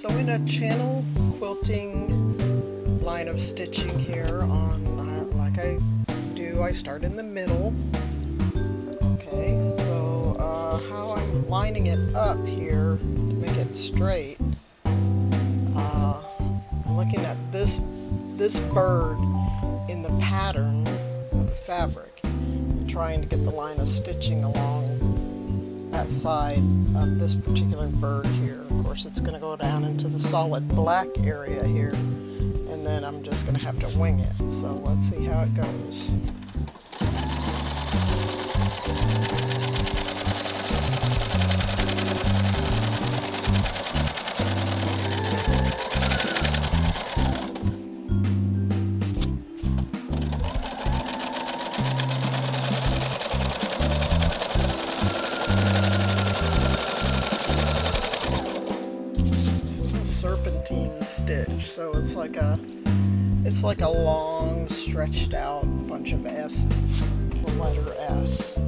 So in a channel quilting line of stitching here on, like I do, I start in the middle. Okay, so how I'm lining it up here to make it straight, I'm looking at this bird in the pattern of the fabric and trying to get the line of stitching along that side of this particular bird here. Of course, it's going to go down into the solid black area here, and then I'm just going to have to wing it. So let's see how it goes. Serpentine stitch, so it's like a long stretched out bunch of S's, the letter S.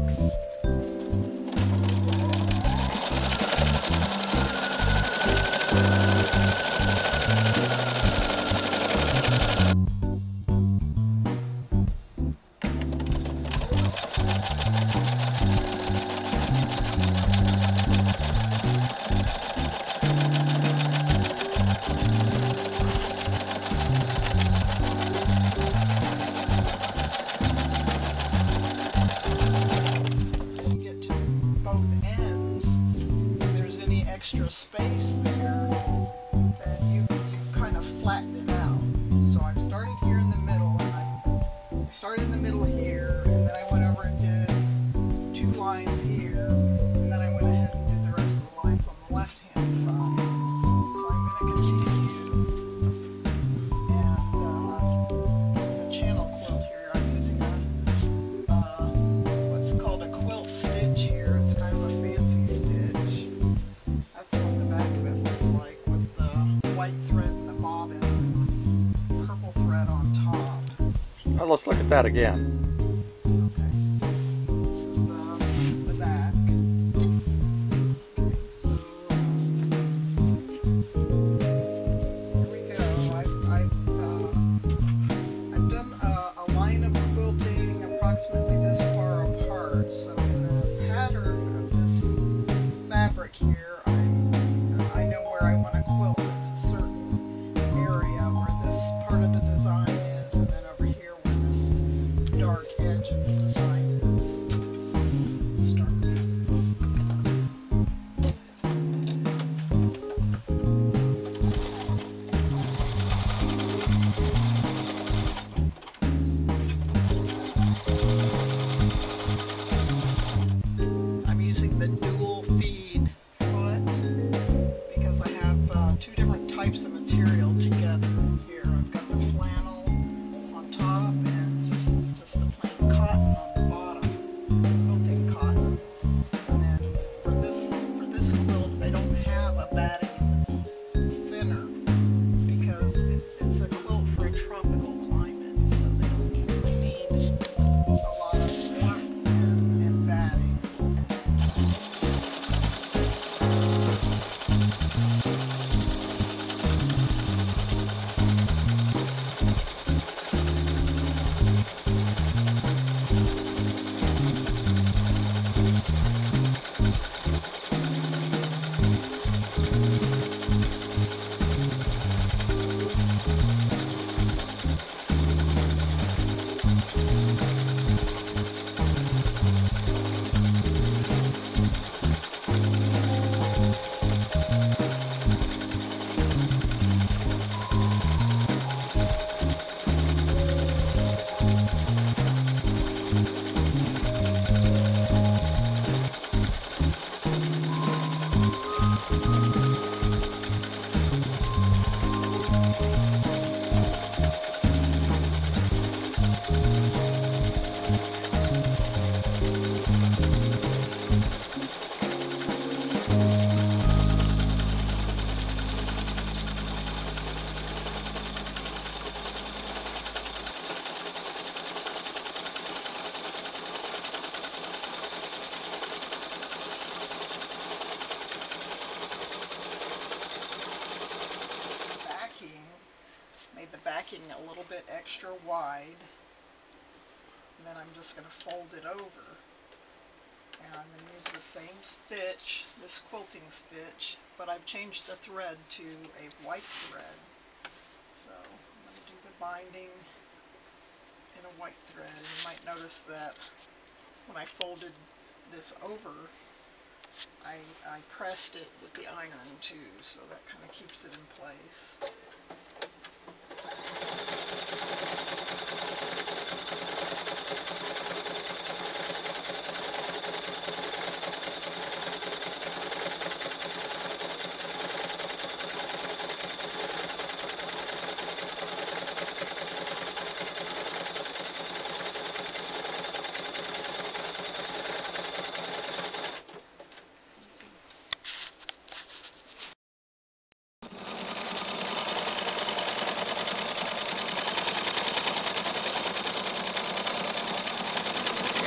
Extra space there, and you kind of flatten it out. So I've started here in the middle, and I started in the middle here, and then I went over and did 2 lines here, and then I went ahead and did the rest of the lines on the left hand side. So I'm going to continue, and the channel quilt here, I'm using what's called a quilt stitch here. It's kind of a fancy stitch. White thread and the bobbin, purple thread on top. Well, let's look at that again. Okay, this is the back. Okay, so here we go. I've done a line of quilting approximately this far apart. So in the pattern of this fabric here, I know where I want to quilt. Dark edge of the design is. Start. I'm using the dual feed foot because I have 2 different types of material together here. I've got the flannel on top and just the plain cotton on the bottom, quilting cotton. And then for this quilt, I don't have a batting in the center because it's a quilt for a tropical climate, so they don't really need a lot of warmth and batting. tacking a little bit extra wide, and then I'm just going to fold it over, and I'm going to use the same stitch, this quilting stitch, but I've changed the thread to a white thread. So I'm going to do the binding in a white thread. You might notice that when I folded this over, I pressed it with the iron too, so that kind of keeps it in place.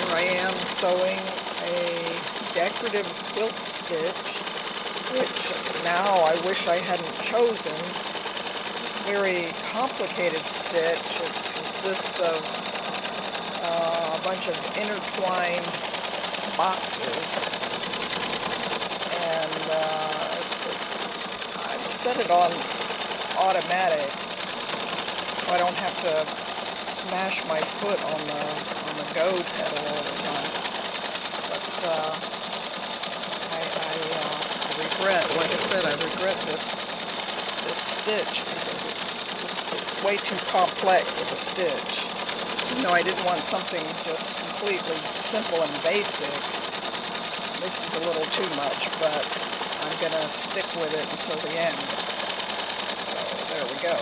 I am sewing a decorative quilt stitch, which now I wish I hadn't chosen. It's a very complicated stitch. It consists of a bunch of intertwined boxes, and I've set it on automatic so I don't have to smash my foot on the go pedal all the time. But I regret, like I said, I regret this stitch because it's way too complex of a stitch. You know, I didn't want something just completely simple and basic. This is a little too much, but I'm gonna stick with it until the end. So there we go.